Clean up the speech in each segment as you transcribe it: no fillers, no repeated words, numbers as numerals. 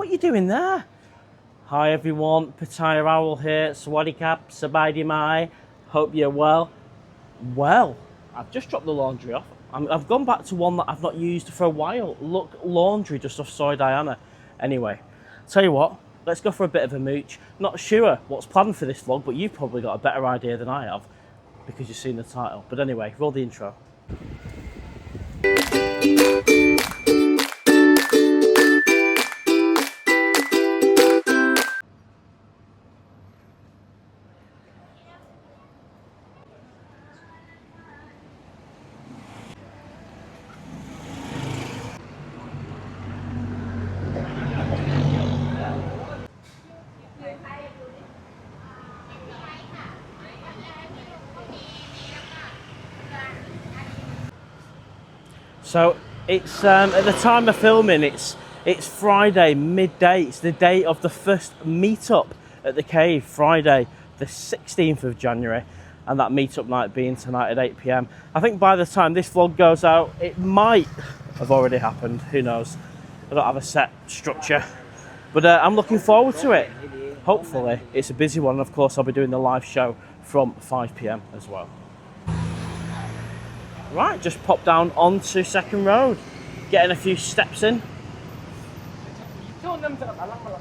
What are you doing there? Hi everyone, PATTAYA Owl here. Sawadee Kap, Sabaydi Mai. Hope you're well. Well, I've just dropped the laundry off. I've gone back to one that I've not used for a while. Look, laundry just off Soy Diana. Anyway, tell you what, let's go for a bit of a mooch. Not sure what's planned for this vlog, but you've probably got a better idea than I have because you've seen the title. But anyway, roll the intro. So it's at the time of filming, it's Friday midday. It's the day of the first meetup at the cave, Friday the 16th of January, and that meetup night being tonight at 8 p.m. I think by the time this vlog goes out, it might have already happened. Who knows? I don't have a set structure, but I'm looking forward to it. Hopefully, it's a busy one. And of course, I'll be doing the live show from 5 p.m. as well. Right, just pop down onto Second Road, getting a few steps in.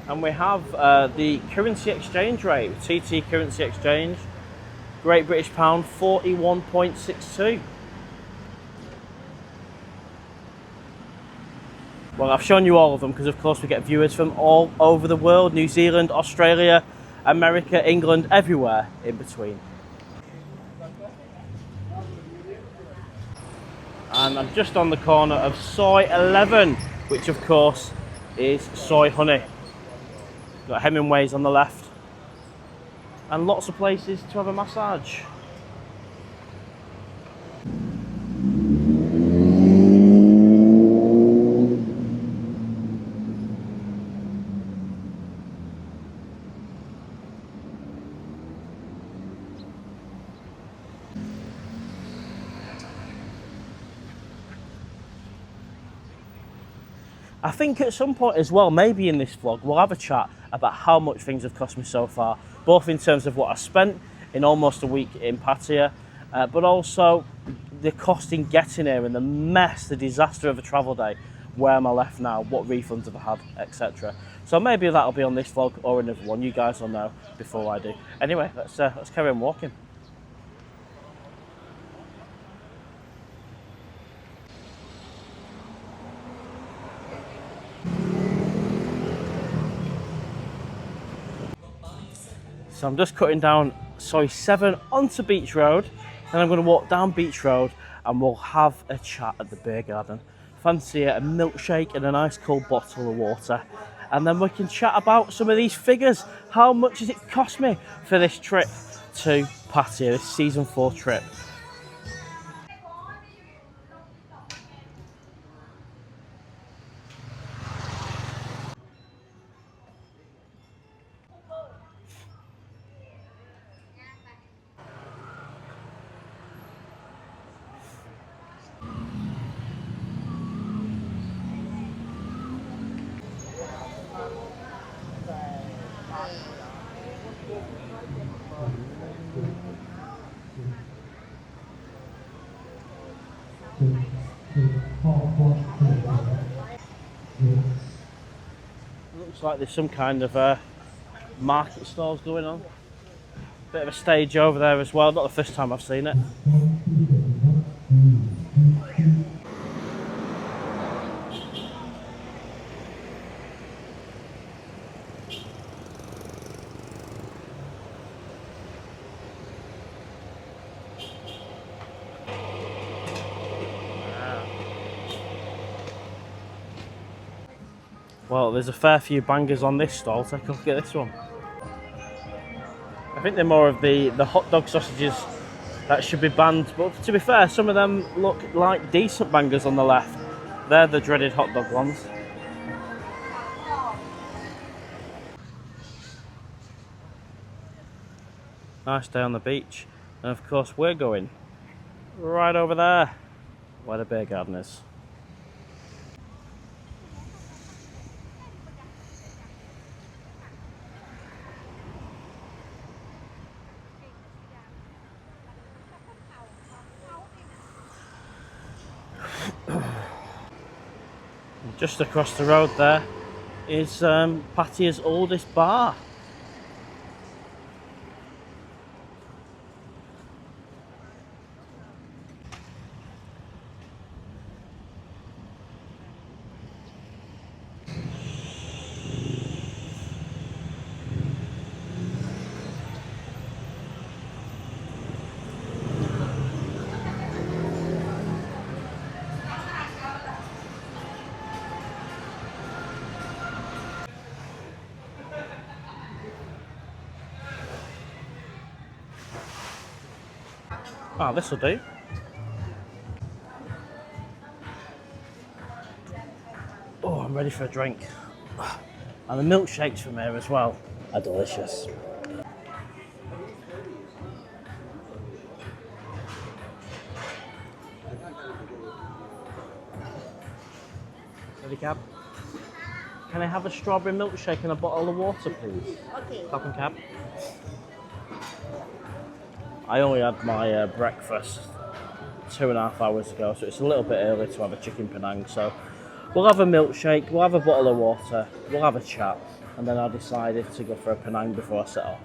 And we have the currency exchange rate, TT currency exchange, Great British Pound, 41.62. Well, I've shown you all of them because of course we get viewers from all over the world, New Zealand, Australia, America, England, everywhere in between. And I'm just on the corner of Soy 11, which of course is soy honey. Got Hemingway's on the left, and lots of places to have a massage. I think at some point as well, maybe in this vlog, we'll have a chat about how much things have cost me so far, both in terms of what I spent in almost a week in Pattaya, but also the cost in getting here and the mess, the disaster of a travel day. Where am I left now? What refunds have I had, etc. So maybe that'll be on this vlog or another one. You guys will know before I do. Anyway, let's carry on walking. So I'm just cutting down Soy 7 onto Beach Road, then I'm going to walk down Beach Road and we'll have a chat at the beer garden. Fancy a milkshake and a nice cold bottle of water, and then we can chat about some of these figures. How much has it cost me for this trip to Pattaya, this season 4 trip? Looks like there's some kind of market stalls going on. Bit of a stage over there as well, not the first time I've seen it. Well, there's a fair few bangers on this stall. Take a look at this one. I think they're more of the hot dog sausages that should be banned, but to be fair, some of them look like decent bangers on the left. They're the dreaded hot dog ones. Nice day on the beach, and of course we're going right over there where the beer garden is. Just across the road there is Pattaya's oldest bar. Ah, this'll do. Oh, I'm ready for a drink. And the milkshakes from here as well are delicious. Ready, cab? Can I have a strawberry milkshake and a bottle of water, please? Okay. Stop and cab. I only had my breakfast 2.5 hours ago, so it's a little bit early to have a chicken Penang. So we'll have a milkshake, we'll have a bottle of water, we'll have a chat, and then I decided to go for a Penang before I set off.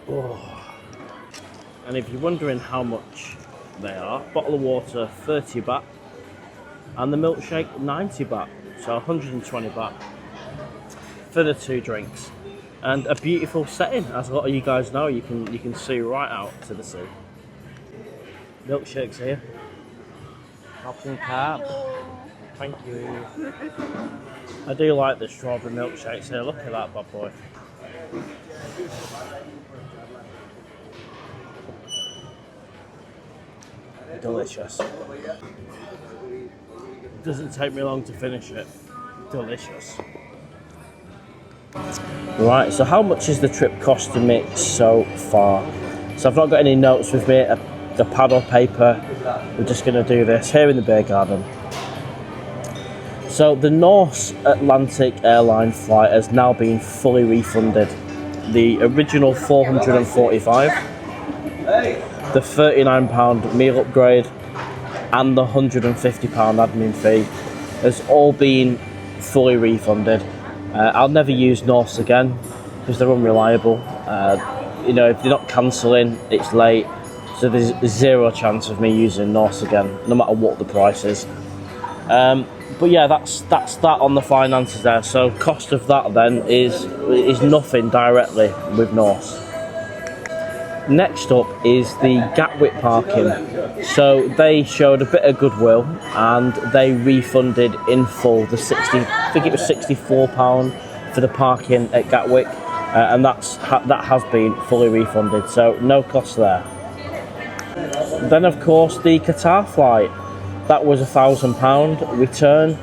Oh. And if you're wondering how much they are, bottle of water 30 baht and the milkshake 90 baht, so 120 baht for the 2 drinks. And a beautiful setting, as a lot of you guys know, you can see right out to the sea. Milkshakes here. Option cab. Thank you. I do like the strawberry milkshakes here. Look at that bad boy. Delicious. Doesn't take me long to finish it. Delicious. Right, so how much is the trip costing me so far? So I've not got any notes with me, the pad or paper. We're just going to do this here in the beer garden. So the Norse Atlantic airline flight has now been fully refunded. The original 445, the £39 meal upgrade, and the £150 admin fee has all been fully refunded. I'll never use Norse again because they're unreliable. You know, if they're not cancelling, it's late, so there's zero chance of me using Norse again, no matter what the price is. But yeah, that's that on the finances there. So cost of that then is nothing directly with Norse. Next up is the Gatwick parking. So they showed a bit of goodwill and they refunded in full the I think it was £64 for the parking at Gatwick, and that has been fully refunded, so no cost there. Then of course the Qatar flight, that was £1,000 return,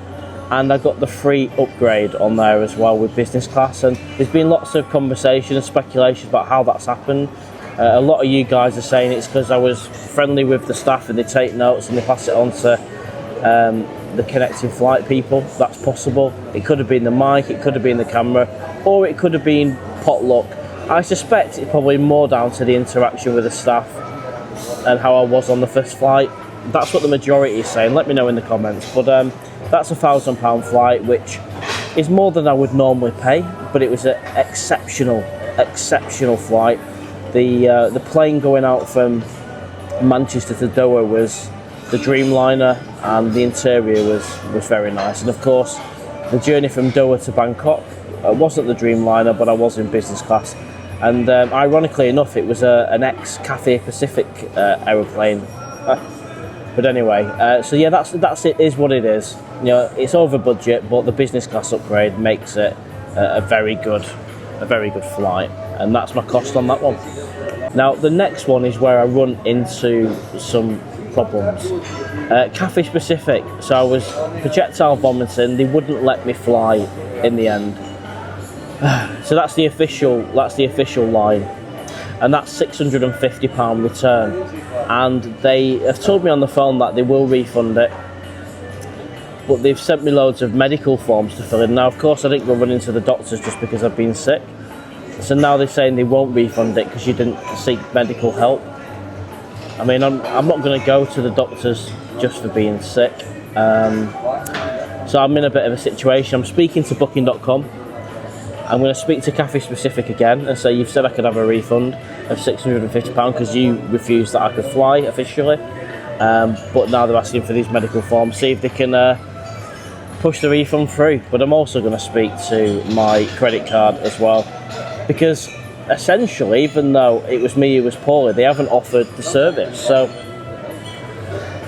and I got the free upgrade on there as well with business class. And there's been lots of conversation and speculation about how that's happened. A lot of you guys are saying it's because I was friendly with the staff and they take notes and they pass it on to the connecting flight people. That's possible. It could have been the mic, it could have been the camera, or it could have been potluck. I suspect it's probably more down to the interaction with the staff and how I was on the first flight. That's what the majority is saying. Let me know in the comments. But that's £1,000 flight, which is more than I would normally pay, but it was an exceptional flight. The plane going out from Manchester to Doha was the Dreamliner, and the interior was very nice. And of course, the journey from Doha to Bangkok wasn't the Dreamliner, but I was in business class. And ironically enough, it was an ex-Cathay Pacific aeroplane. But anyway, so yeah, that's it. Is what it is. You know, it's over budget, but the business class upgrade makes it a very good flight, and that's my cost on that one. Now the next one is where I run into some problems. Cathay Pacific. So I was projectile vomiting. They wouldn't let me fly in the end. So that's the official line, and that's £650 return. And they have told me on the phone that they will refund it. but they've sent me loads of medical forms to fill in. Now, of course, I didn't go running to the doctors just because I've been sick. So now they're saying they won't refund it because you didn't seek medical help. I mean, I'm not going to go to the doctors just for being sick. So I'm in a bit of a situation. I'm speaking to booking.com. I'm going to speak to Cafe Specific again and say, you've said I could have a refund of £650 because you refused that I could fly officially. But now they're asking for these medical forms, see if they can push the refund through. But I'm also going to speak to my credit card as well, because essentially, even though it was me who was poorly, they haven't offered the service. So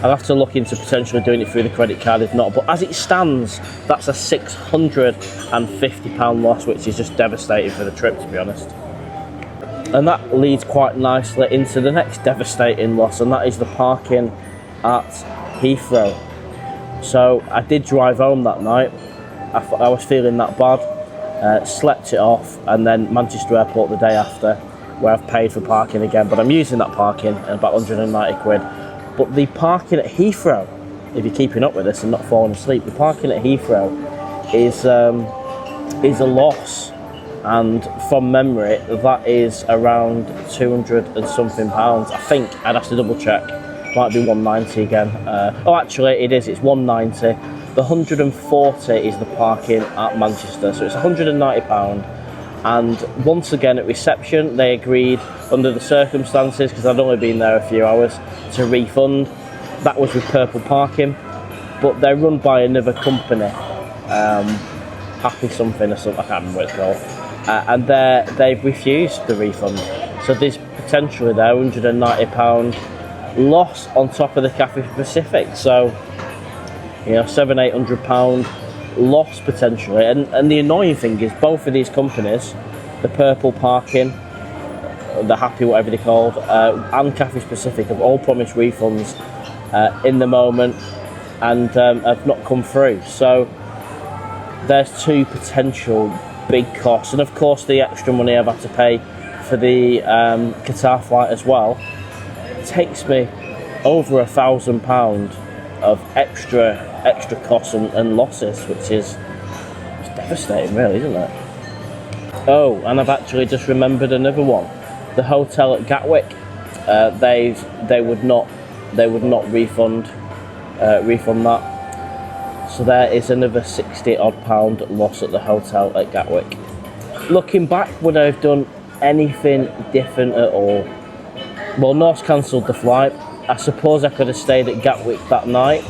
I'll have to look into potentially doing it through the credit card if not. But as it stands, that's a £650 loss, which is just devastating for the trip, to be honest. And that leads quite nicely into the next devastating loss, and that is the parking at Heathrow. So I did drive home that night. I was feeling that bad, slept it off, and then Manchester Airport the day after, where I've paid for parking again. But I'm using that parking at about 190 quid. But the parking at Heathrow, if you're keeping up with this and not falling asleep, the parking at Heathrow is a loss. And from memory, that is around 200 and something pounds. I think I'd have to double check. Might be 190 again. Oh, actually, it is. It's 190. The 140 is the parking at Manchester, so it's £190. And once again at reception, they agreed under the circumstances, because I'd only been there a few hours, to refund. That was with Purple Parking, but they're run by another company, Happy something or something. I can't remember what it's called. And they've refused the refund. So there's potentially there £190 loss on top of the Cafe Pacific. So, you know, £700-800 loss potentially. And the annoying thing is both of these companies, the Purple Parking, the Happy, whatever they're called, and Cafe Pacific, have all promised refunds in the moment and have not come through. So there's two potential big costs, and of course the extra money I've had to pay for the Qatar flight as well takes me over £1,000 of extra costs and losses, which is devastating, really, isn't it? Oh, and I've actually just remembered another one. The hotel at Gatwick, they would not refund that. So there is another £60-odd loss at the hotel at Gatwick. Looking back, would I have done anything different at all? Well, Norse cancelled the flight. I suppose I could have stayed at Gatwick that night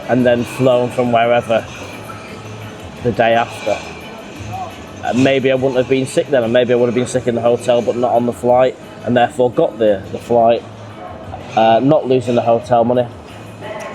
and then flown from wherever the day after. Maybe I wouldn't have been sick then, and maybe I would have been sick in the hotel but not on the flight, and therefore got the flight, not losing the hotel money.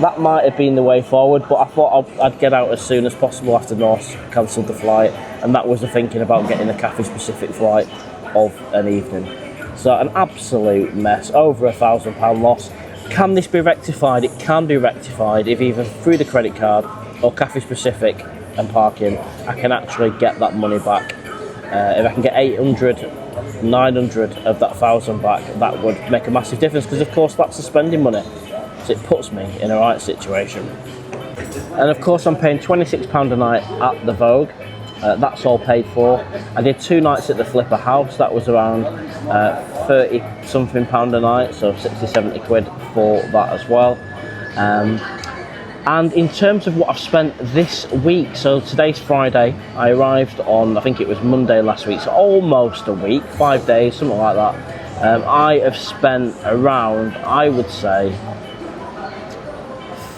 That might have been the way forward, but I thought I'd get out as soon as possible after Norse cancelled the flight, and that was the thinking about getting the Cafe Specific flight of an evening. So an absolute mess, over £1,000 loss. Can this be rectified? It can be rectified if either through the credit card or Cafe Specific and parking, I can actually get that money back. If I can get 800, 900 of that 1,000 back, that would make a massive difference, because of course that's the spending money. So it puts me in a right situation. And of course I'm paying £26 a night at the Vogue. That's all paid for. I did 2 nights at the Flipper House. That was around 30 something pound a night, so 60-70 quid for that as well. And in terms of what I've spent this week, so today's Friday, I arrived on, I think it was Monday last week, so almost a week, 5 days, something like that. I have spent around, I would say,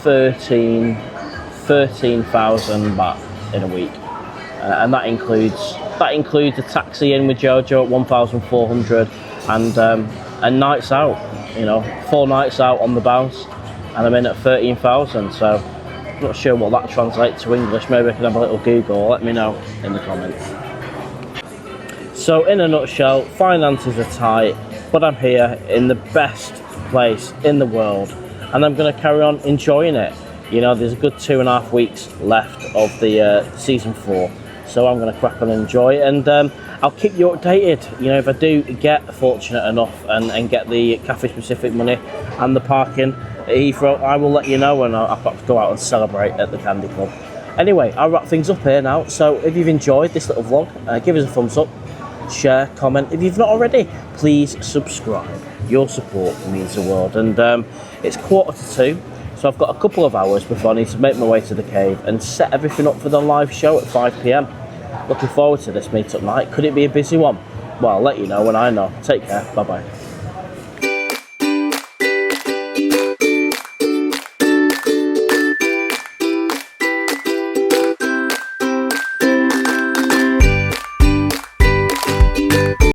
13,000 baht in a week. And that includes a taxi in with Jojo at 1,400 and nights out, you know, 4 nights out on the bounce, and I'm in at 13,000. So I'm not sure what that translates to English. Maybe I can have a little Google. Let me know in the comments. So in a nutshell, finances are tight, but I'm here in the best place in the world, and I'm going to carry on enjoying it. You know, there's a good 2.5 weeks left of the season 4. So I'm going to crack on and enjoy it. And I'll keep you updated. You know, if I do get fortunate enough and get the cafe specific money and the parking at Heathrow, I will let you know, and I'll perhaps go out and celebrate at the Candy Club. Anyway, I'll wrap things up here now. So if you've enjoyed this little vlog, give us a thumbs up, share, comment. If you've not already, please subscribe. Your support means the world. And it's 1:45, so I've got a couple of hours before I need to make my way to the cave and set everything up for the live show at 5 p.m. Looking forward to this meetup night. Could it be a busy one? Well, I'll let you know when I know. Take care. Bye bye.